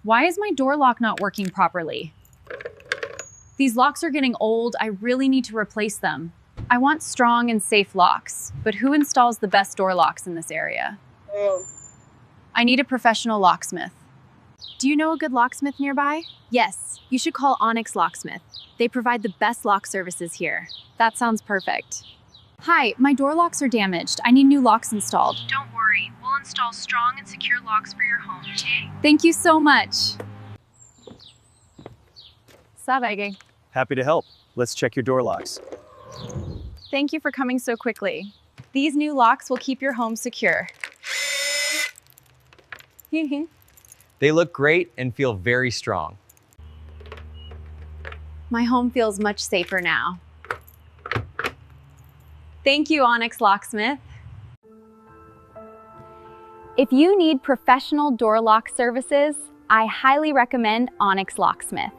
Why is my door lock not working properly? These locks are getting old. I really need to replace them. I want strong and safe locks, but who installs the best door locks in this area? I need a professional locksmith. Do you know a good locksmith nearby? Yes, you should call Onyx Locksmith. They provide the best lock services here. That sounds perfect. Hi, my door locks are damaged. I need new locks installed. Don't worry, we'll install strong and secure locks for your home today. Thank you so much. Savage. Happy to help. Let's check your door locks. Thank you for coming so quickly. These new locks will keep your home secure. They look great and feel very strong. My home feels much safer now. Thank you, Onyx Locksmith. If you need professional door lock services, I highly recommend Onyx Locksmith.